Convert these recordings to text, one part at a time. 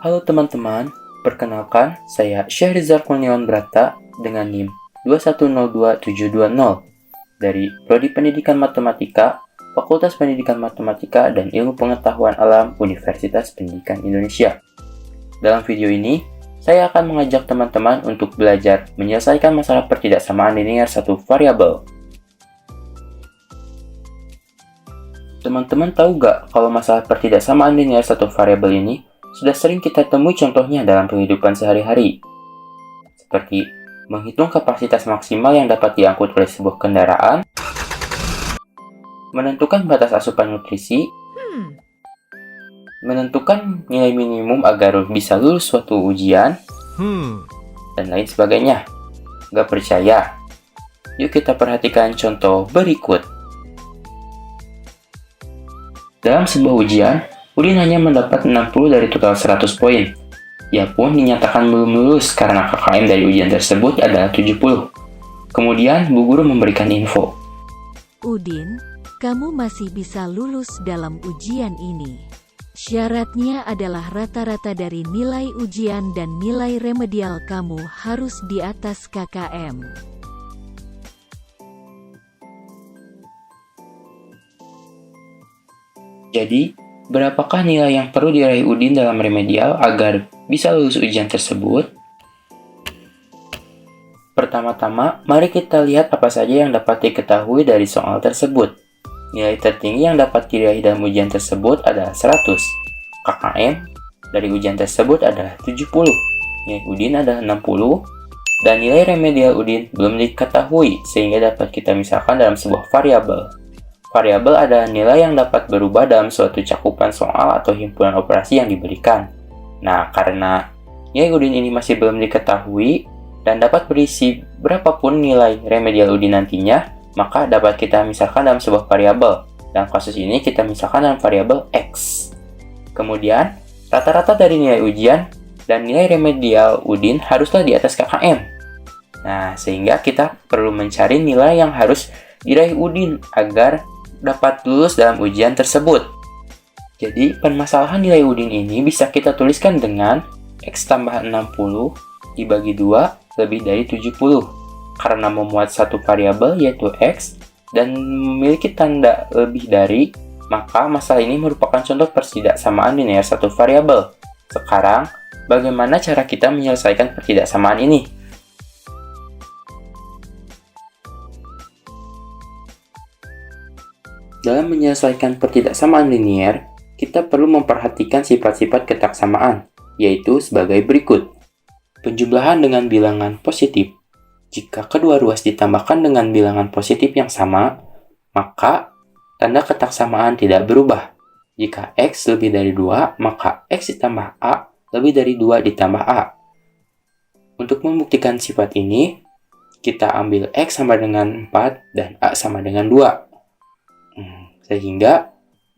Halo teman-teman, perkenalkan saya Syahrizal Kurniawan Brata dengan NIM 2102720 dari Prodi Pendidikan Matematika, Fakultas Pendidikan Matematika dan Ilmu Pengetahuan Alam Universitas Pendidikan Indonesia. Dalam video ini, saya akan mengajak teman-teman untuk belajar menyelesaikan masalah pertidaksamaan linear satu variabel. Teman-teman tahu gak kalau masalah pertidaksamaan linear satu variabel ini sudah sering kita temui contohnya dalam kehidupan sehari-hari, seperti menghitung kapasitas maksimal yang dapat diangkut oleh sebuah kendaraan, menentukan batas asupan nutrisi, menentukan nilai minimum agar bisa lulus suatu ujian, dan lain sebagainya. Gak percaya? Yuk kita perhatikan contoh berikut. Dalam sebuah ujian, Udin hanya mendapat 60 dari total 100 poin. Ia pun dinyatakan belum lulus karena KKM dari ujian tersebut adalah 70. Kemudian, Bu Guru memberikan info. Udin, kamu masih bisa lulus dalam ujian ini. Syaratnya adalah rata-rata dari nilai ujian dan nilai remedial kamu harus di atas KKM. Jadi, berapakah nilai yang perlu diraih Udin dalam remedial agar bisa lulus ujian tersebut? Pertama-tama, mari kita lihat apa saja yang dapat diketahui dari soal tersebut. Nilai tertinggi yang dapat diraih dalam ujian tersebut adalah 100. KKM dari ujian tersebut adalah 70. Nilai Udin adalah 60. Dan nilai remedial Udin belum diketahui sehingga dapat kita misalkan dalam sebuah variabel. Variabel adalah nilai yang dapat berubah dalam suatu cakupan soal atau himpunan operasi yang diberikan. Nah, karena nilai Udin ini masih belum diketahui dan dapat berisi berapapun nilai remedial Udin nantinya, maka dapat kita misalkan dalam sebuah variabel. Dalam kasus ini kita misalkan dalam variabel X. Kemudian, rata-rata dari nilai ujian dan nilai remedial Udin haruslah di atas KKM. Nah, sehingga kita perlu mencari nilai yang harus diraih Udin agar dapat lulus dalam ujian tersebut. Jadi, permasalahan nilai Udin ini bisa kita tuliskan dengan X tambah 60 dibagi 2 lebih dari 70. Karena memuat satu variabel yaitu X dan memiliki tanda lebih dari, maka masalah ini merupakan contoh pertidaksamaan linear satu variabel. Sekarang, bagaimana cara kita menyelesaikan pertidaksamaan ini? Dalam menyelesaikan pertidaksamaan linear, kita perlu memperhatikan sifat-sifat ketaksamaan, yaitu sebagai berikut. Penjumlahan dengan bilangan positif. Jika kedua ruas ditambahkan dengan bilangan positif yang sama, maka tanda ketaksamaan tidak berubah. Jika X lebih dari 2, maka X ditambah A lebih dari 2 ditambah A. Untuk membuktikan sifat ini, kita ambil X sama dengan 4 dan A sama dengan 2. Sehingga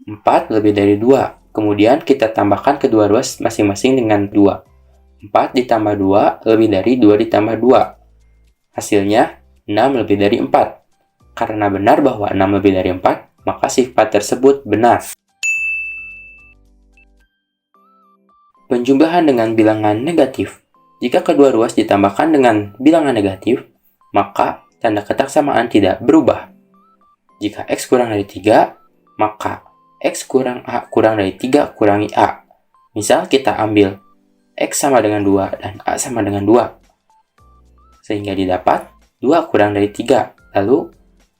4 lebih dari 2. Kemudian kita tambahkan kedua ruas masing-masing dengan 2. 4 ditambah 2 lebih dari 2 ditambah 2. Hasilnya 6 lebih dari 4. Karena benar bahwa 6 lebih dari 4, maka sifat tersebut benar. Penjumlahan dengan bilangan negatif. Jika kedua ruas ditambahkan dengan bilangan negatif, maka tanda ketaksamaan tidak berubah. Jika X kurang dari 3, maka X kurang A kurang dari 3 kurangi A. Misal kita ambil X sama dengan 2 dan A sama dengan 2. Sehingga didapat 2 kurang dari 3. Lalu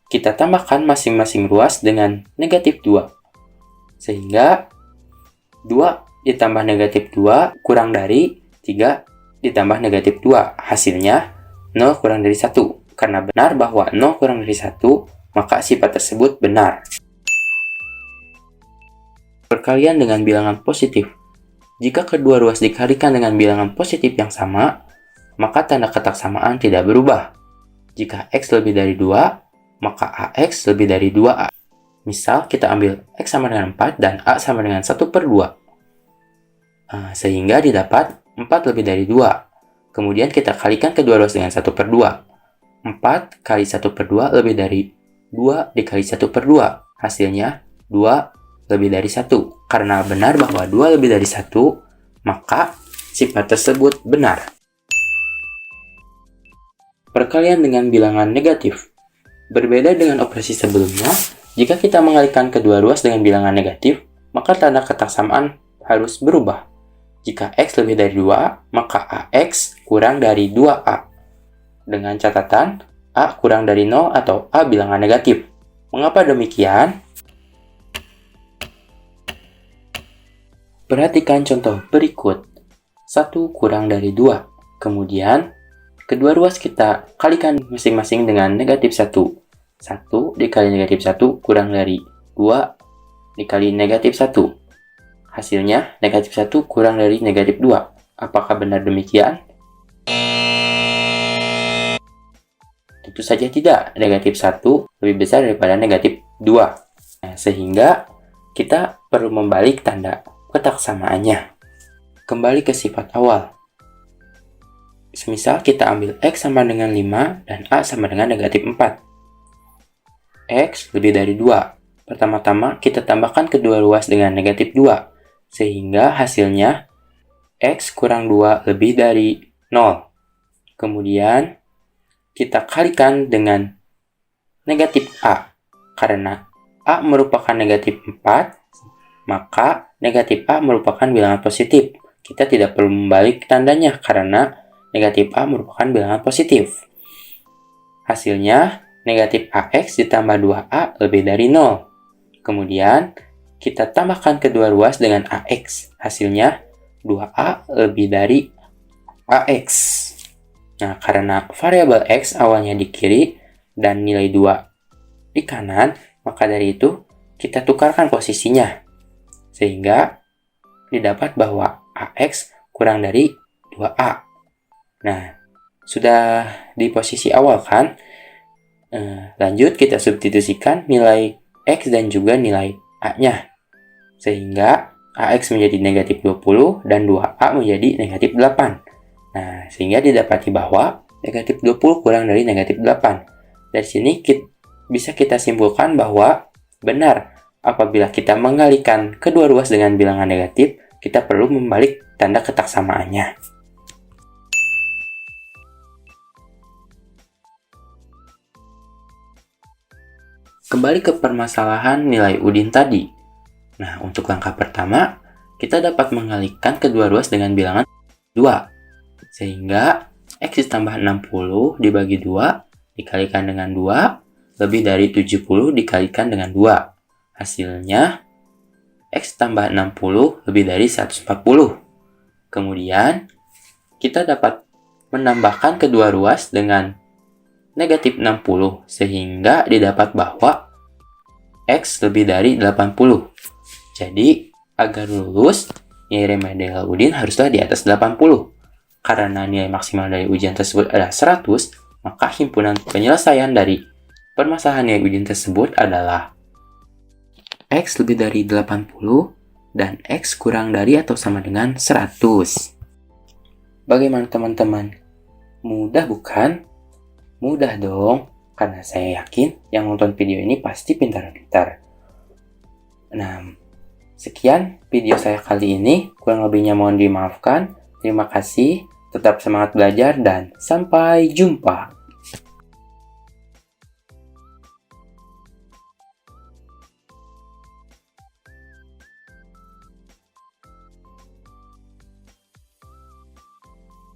kita tambahkan masing-masing ruas dengan negatif 2. Sehingga 2 ditambah negatif 2 kurang dari 3 ditambah negatif 2. Hasilnya 0 kurang dari 1. Karena benar bahwa 0 kurang dari 1, maka sifat tersebut benar. Perkalian dengan bilangan positif. Jika kedua ruas dikalikan dengan bilangan positif yang sama, maka tanda ketaksamaan tidak berubah. Jika X lebih dari 2, maka AX lebih dari 2A. Misal kita ambil X sama dengan 4 dan A sama dengan 1/2. Sehingga didapat 4 lebih dari 2. Kemudian kita kalikan kedua ruas dengan 1/2. 4 kali 1/2 lebih dari 2 dikali 1/2. Hasilnya 2 lebih dari 1. Karena benar bahwa 2 lebih dari 1, maka sifat tersebut benar. Perkalian dengan bilangan negatif. Berbeda dengan operasi sebelumnya, jika kita mengalihkan kedua ruas dengan bilangan negatif, maka tanda ketaksamaan harus berubah. Jika X lebih dari 2, maka AX kurang dari 2A. Dengan catatan, A kurang dari 0 atau A bilangan negatif. Mengapa demikian? Perhatikan contoh berikut. 1 kurang dari 2. Kemudian, kedua ruas kita kalikan masing-masing dengan negatif 1. 1 dikali negatif 1 kurang dari 2 dikali negatif 1. Hasilnya, negatif 1 kurang dari negatif 2. Apakah benar demikian? Tentu saja tidak. Negatif 1 lebih besar daripada negatif 2. Nah, sehingga kita perlu membalik tanda ketaksamaannya. Kembali ke sifat awal. Semisal kita ambil X sama dengan 5 dan A sama dengan negatif 4. X lebih dari 2. Pertama-tama kita tambahkan kedua ruas dengan negatif 2. Sehingga hasilnya X kurang 2 lebih dari 0. Kemudian kita kalikan dengan negatif A. Karena A merupakan negatif 4, maka negatif A merupakan bilangan positif. Kita tidak perlu membalik tandanya karena negatif A merupakan bilangan positif. Hasilnya, negatif AX ditambah 2A lebih dari 0. Kemudian, kita tambahkan kedua ruas dengan AX. Hasilnya, 2A lebih dari AX. Nah, karena variabel X awalnya di kiri dan nilai 2 di kanan, maka dari itu kita tukarkan posisinya. Sehingga didapat bahwa AX kurang dari 2A. Nah, sudah di posisi awal kan? Lanjut kita substitusikan nilai X dan juga nilai A-nya. Sehingga AX menjadi negatif 20 dan 2A menjadi negatif 8. Nah, sehingga didapati bahwa negatif 20 kurang dari negatif 8. Dari sini bisa kita simpulkan bahwa benar apabila kita mengalihkan kedua ruas dengan bilangan negatif, kita perlu membalik tanda ketaksamaannya. Kembali ke permasalahan nilai Udin tadi. Nah, untuk langkah pertama, kita dapat mengalihkan kedua ruas dengan bilangan 2. Sehingga X ditambah 60 dibagi 2 dikalikan dengan 2 lebih dari 70 dikalikan dengan 2. Hasilnya X tambah 60 lebih dari 140. Kemudian kita dapat menambahkan kedua ruas dengan negatif 60 sehingga didapat bahwa X lebih dari 80. Jadi agar lulus, nilai remedial Udin haruslah di atas 80. Karena nilai maksimal dari ujian tersebut adalah 100, maka himpunan penyelesaian dari permasalahan nilai ujian tersebut adalah X lebih dari 80 dan X kurang dari atau sama dengan 100. Bagaimana teman-teman? Mudah bukan? Mudah dong, karena saya yakin yang nonton video ini pasti pintar-pintar. Nah, sekian video saya kali ini, kurang lebihnya mohon dimaafkan. Terima kasih. Tetap semangat belajar dan sampai jumpa.